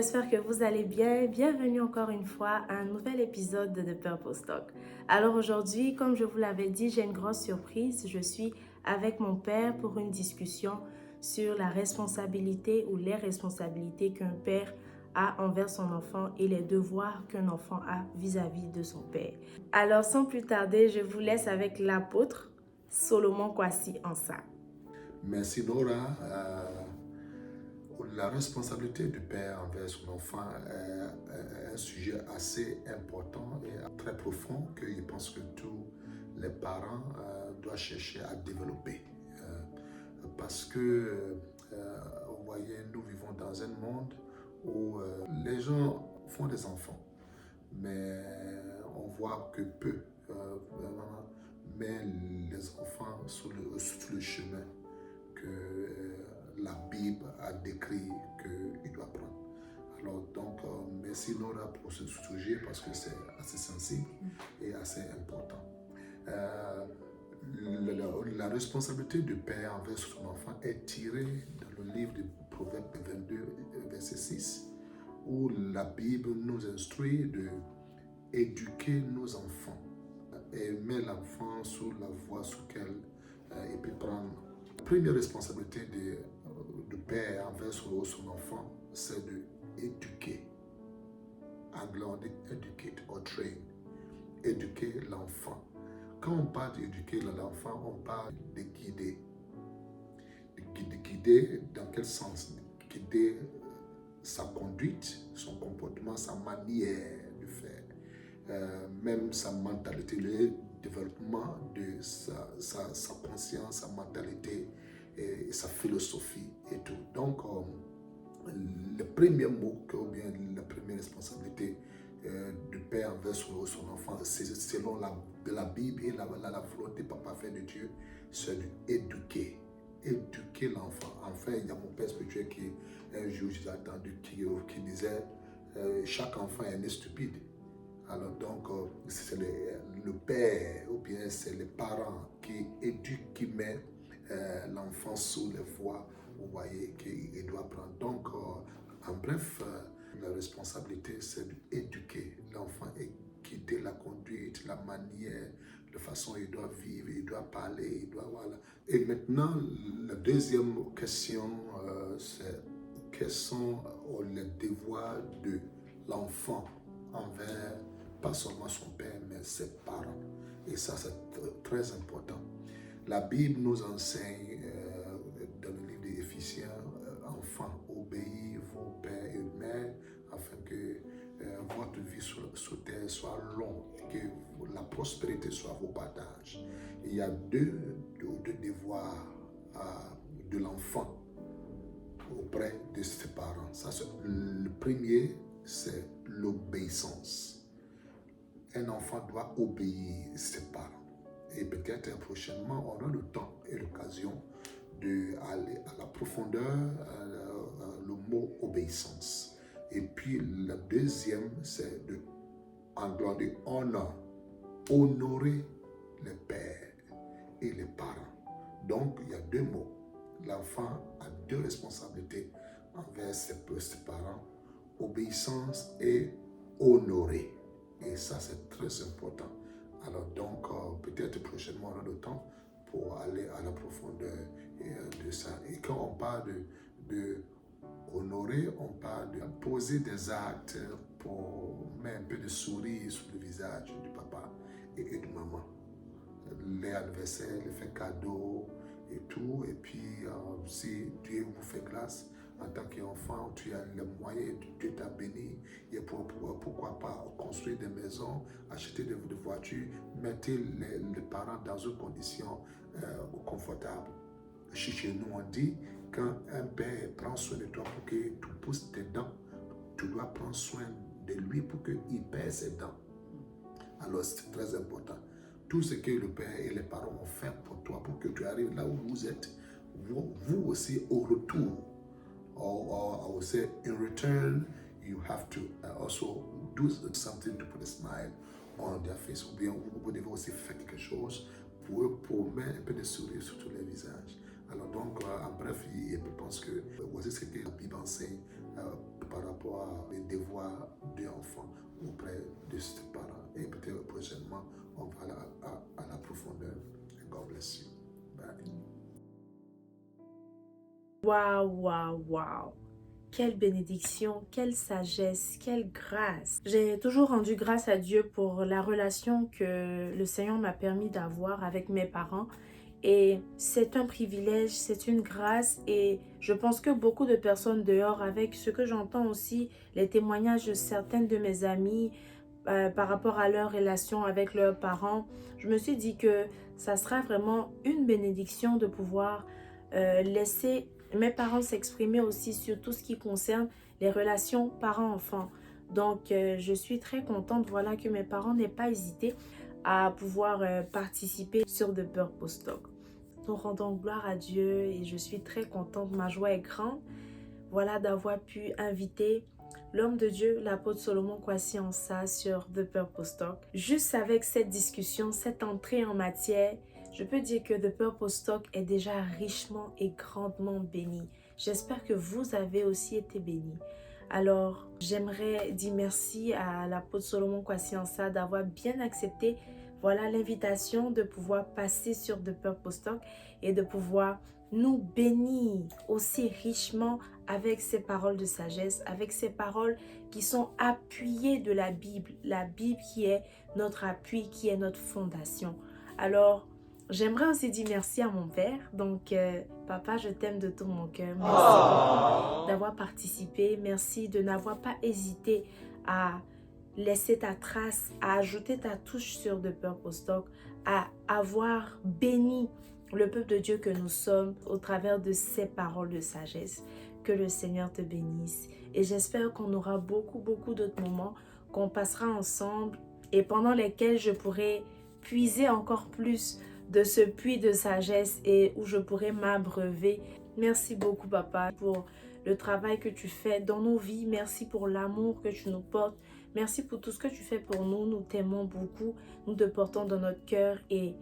j'espère que vous allez bien. Bienvenue encore une fois à un nouvel épisode de The Purpose Talk. Alors aujourd'hui, comme je vous l'avais dit, j'ai une grosse surprise. Je suis avec mon père pour une discussion sur la responsabilité ou les responsabilités qu'un père a envers son enfant et les devoirs qu'un enfant a vis-à-vis de son père. Alors sans plus tarder, je vous laisse avec l'apôtre Solomon Kwasi Ansa. Merci Nora. La responsabilité du père envers son enfant est un sujet assez important et très profond que je pense que tous les parents doivent chercher à développer. Parce que, vous voyez, nous vivons dans un monde où les gens font des enfants, mais on voit que peu vraiment met les enfants sur le chemin que la Bible a décrit qu'il doit prendre. Alors donc, merci Nora pour ce sujet parce que c'est assez sensible et assez important. La responsabilité du père envers son enfant est tirée dans le livre de Proverbes 22, verset 6, où la Bible nous instruit de éduquer nos enfants et met l'enfant sur la voie sur laquelle il peut prendre. La première responsabilité du père envers son enfant, c'est d'éduquer. Anglais, on dit educate or train. Éduquer l'enfant. Quand on parle d'éduquer l'enfant, on parle de guider. De guider dans quel sens? Guider sa conduite, son comportement, sa manière de faire. Même sa mentalité, le développement de sa conscience, sa mentalité et sa philosophie et tout. Donc, le premier mot, ou bien la première responsabilité du père envers son enfant, c'est selon la Bible et la volonté parfaite de Dieu, c'est d'éduquer. Éduquer l'enfant. Enfin, il y a mon père spirituel qui, un jour, j'ai entendu, qui disait chaque enfant est né stupide. Alors donc, c'est le père ou bien c'est les parents qui éduquent, qui mettent l'enfant sous les voies, vous voyez, qu'il doit prendre. Donc, en bref, la responsabilité, c'est d'éduquer l'enfant et guider la conduite, la manière, la façon il doit vivre, il doit parler, il doit, voilà. Et maintenant, la deuxième question, c'est quels sont les devoirs de l'enfant envers pas seulement son père, mais ses parents. Et ça, c'est très important. La Bible nous enseigne, dans le livre des Éphésiens, enfants, obéissez vos pères et mères, afin que votre vie sur terre soit longue et que la prospérité soit vos partages. Il y a deux devoirs de l'enfant auprès de ses parents. Ça, le premier, c'est l'obéissance. Un enfant doit obéir ses parents. Et peut-être prochainement, on aura le temps et l'occasion d'aller à la profondeur, le mot obéissance. Et puis, le deuxième, c'est en de honor, honorer les pères et les parents. Donc, il y a deux mots. L'enfant a deux responsabilités envers ses parents, obéissance et honorer. Et ça, c'est très important. Alors donc, peut-être prochainement, on aura le temps pour aller à la profondeur de ça. Et quand on parle de honorer, on parle de poser des actes pour mettre un peu de sourire sur le visage du papa et de maman. Les anniversaires, les faits cadeaux et tout. Et puis, si Dieu vous fait grâce, en tant qu'enfant, tu as les moyens, Dieu t'a béni, et pourquoi pas construire des maisons, acheter des voitures, mettez les parents dans une condition confortable. Chez nous, on dit, quand un père prend soin de toi pour que tu pousses tes dents, tu dois prendre soin de lui pour qu'il perd ses dents. Alors, c'est très important. Tout ce que le père et les parents ont fait pour toi, pour que tu arrives là où vous êtes, vous aussi au retour. Or, I would say, in return, you have to also do something to put a smile on their face. Ou bien, vous devez aussi faire quelque chose pour mettre un peu de sourire sur tous les visages. Alors donc, en bref, je pense que voici ce que la Bible enseigne par rapport aux devoirs de l'enfant auprès de ses parents. Et peut-être prochainement, on va à la profondeur. God bless you. Bye. Waouh, waouh, waouh. Quelle bénédiction, quelle sagesse, quelle grâce. J'ai toujours rendu grâce à Dieu pour la relation que le Seigneur m'a permis d'avoir avec mes parents. Et c'est un privilège, c'est une grâce. Et je pense que beaucoup de personnes dehors, avec ce que j'entends aussi, les témoignages de certaines de mes amies par rapport à leur relation avec leurs parents, je me suis dit que ça sera vraiment une bénédiction de pouvoir laisser mes parents s'exprimer aussi sur tout ce qui concerne les relations parents-enfants. Donc, je suis très contente, voilà, que mes parents n'aient pas hésité à pouvoir participer sur The Purpose Talk. Nous rendons gloire à Dieu et je suis très contente, ma joie est grande, voilà, d'avoir pu inviter l'homme de Dieu, l'apôtre Solomon Kwasi-Ansah sur The Purpose Talk. Juste avec cette discussion, cette entrée en matière, je peux dire que The Purpose Talk est déjà richement et grandement béni. J'espère que vous avez aussi été bénis. Alors, j'aimerais dire merci à l'apôtre Solomon Kwasi-Ansah d'avoir bien accepté l'invitation de pouvoir passer sur The Purpose Talk et de pouvoir nous bénir aussi richement avec ces paroles de sagesse, avec ces paroles qui sont appuyées de la Bible qui est notre appui, qui est notre fondation. Alors, j'aimerais aussi dire merci à mon père. Donc, papa, je t'aime de tout mon cœur. Merci beaucoup d'avoir participé. Merci de n'avoir pas hésité à laisser ta trace, à ajouter ta touche sur The Purpose Talk, à avoir béni le peuple de Dieu que nous sommes au travers de ces paroles de sagesse. Que le Seigneur te bénisse. Et j'espère qu'on aura beaucoup d'autres moments qu'on passera ensemble et pendant lesquels je pourrai puiser encore plus de ce puits de sagesse et où je pourrai m'abreuver. Merci beaucoup, papa, pour le travail que tu fais dans nos vies. Merci pour l'amour que tu nous portes. Merci pour tout ce que tu fais pour nous. Nous t'aimons beaucoup. Nous te portons dans notre cœur et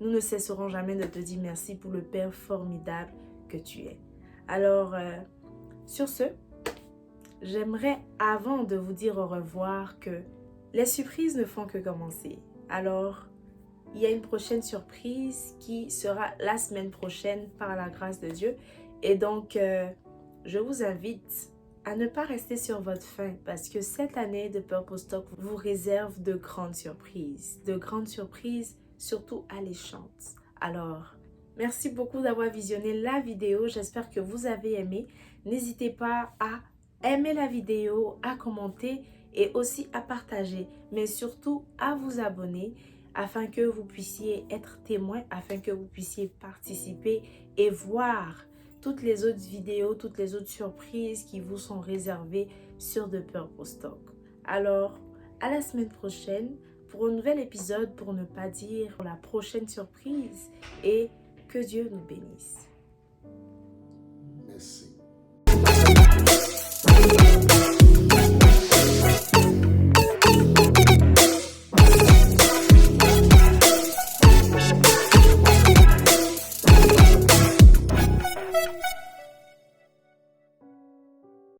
nous ne cesserons jamais de te dire merci pour le Père formidable que tu es. Alors, sur ce, j'aimerais, avant de vous dire au revoir, que les surprises ne font que commencer. Alors, il y a une prochaine surprise qui sera la semaine prochaine par la grâce de Dieu. Et donc, je vous invite à ne pas rester sur votre faim parce que cette année de Purpose Talk vous réserve de grandes surprises. De grandes surprises, surtout alléchantes. Alors, merci beaucoup d'avoir visionné la vidéo. J'espère que vous avez aimé. N'hésitez pas à aimer la vidéo, à commenter et aussi à partager. Mais surtout à vous abonner afin que vous puissiez être témoin, afin que vous puissiez participer et voir toutes les autres vidéos, toutes les autres surprises qui vous sont réservées sur The Purpose Talk. Alors, à la semaine prochaine pour un nouvel épisode, pour ne pas dire la prochaine surprise, et que Dieu nous bénisse.